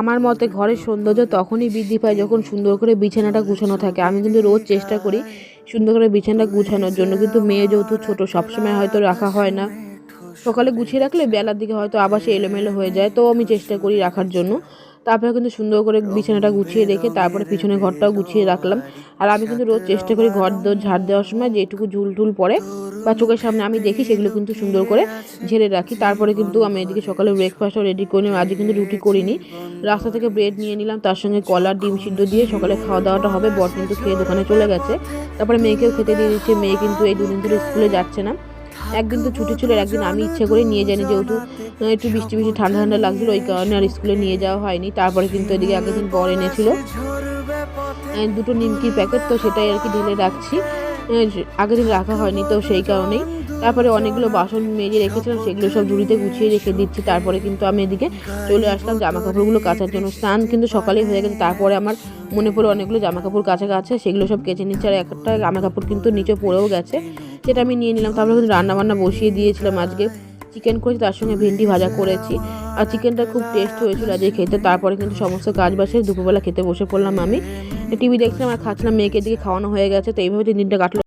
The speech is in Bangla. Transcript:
আমার মতে ঘরের সৌন্দর্য তখনই বৃদ্ধি পায় যখন সুন্দর করে বিছানাটা গুছানো থাকে। আমি কিন্তু রোজ চেষ্টা করি সুন্দর করে বিছানাটা গুছানোর জন্য, কিন্তু মেয়ে যেহেতু ছোট সবসময় হয়তো রাখা হয় না। সকালে গুছিয়ে রাখলে বেলার দিকে হয়তো আবার সে এলোমেলো হয়ে যায়, তো আমি চেষ্টা করি রাখার জন্য। তারপরে কিন্তু সুন্দর করে বিছানাটা গুছিয়ে রেখে তারপরে পিছনের ঘরটাও গুছিয়ে রাখলাম। আর আমি কিন্তু রোজ চেষ্টা করি ঘর দোর ঝাড় দেওয়ার সময় যেটুকু ঝুল টুল পড়ে বা চোখের সামনে আমি দেখি সেগুলো কিন্তু সুন্দর করে ঝেড়ে রাখি। তারপরে কিন্তু আমি এদিকে সকালে ব্রেকফাস্টও রেডি করে নিই। আজকে কিন্তু রুটি করিনি, রাস্তা থেকে ব্রেড নিয়ে নিলাম, তার সঙ্গে কলা ডিম সিদ্ধ দিয়ে সকালে খাওয়া দাওয়াটা হবে। বর কিন্তু খেয়ে দোকানে চলে গেছে। তারপরে মেয়েকেও খেতে দিয়ে দিচ্ছে। মেয়ে কিন্তু এই দুদিন ধরে স্কুলে যাচ্ছে না। একদিন তো ছুটি ছিল, একদিন আমি ইচ্ছা করে নিয়ে যাইনি, যেহেতু একটু বৃষ্টি বৃষ্টি ঠান্ডা ঠান্ডা লাগছিল, ওই কারণে আর স্কুলে নিয়ে যাওয়া হয়নি। তারপরে কিন্তু এদিকে আগের দিন বর এনেছিল দুটো নিমকির প্যাকেট, তো সেটাই আর কি ঢেলে রাখছি। আগের দিন রাখা হয়নি তো সেই কারণেই। তারপরে অনেকগুলো বাসন মেজে রেখেছিলাম, সেগুলো সব ঝুড়িতে গুছিয়ে রেখে দিচ্ছি। তারপরে কিন্তু আমি এদিকে চলে আসলাম জামা কাপড়গুলো কাচার জন্য। স্নান কিন্তু সকালেই হয়ে গেছে, তারপরে আমার মনে পড়ে অনেকগুলো জামা কাপড় কাচা আছে, সেগুলো সব কেচে নিচ্ছে। আর একটা জামা কাপড় কিন্তু নিচে পড়েও গেছে, সেটা আমি নিয়ে নিলাম। তারপরে কিন্তু রান্নাবান্না বসিয়ে দিয়েছিলাম। আজকে চিকেন করেছি, তার সঙ্গে ভেন্ডি ভাজা করেছি। আর চিকেনটা খুব টেস্ট হয়েছিল আজকে খেতে। তারপরে কিন্তু সমস্ত কাজ বাসে দুপুরবেলা খেতে বসে পড়লাম। আমি টিভি দেখছিলাম আর খাচ্ছিলাম, মেয়েকে দিকে খাওয়ানো হয়ে গেছে। তো এইভাবে দিনটা কাটলো।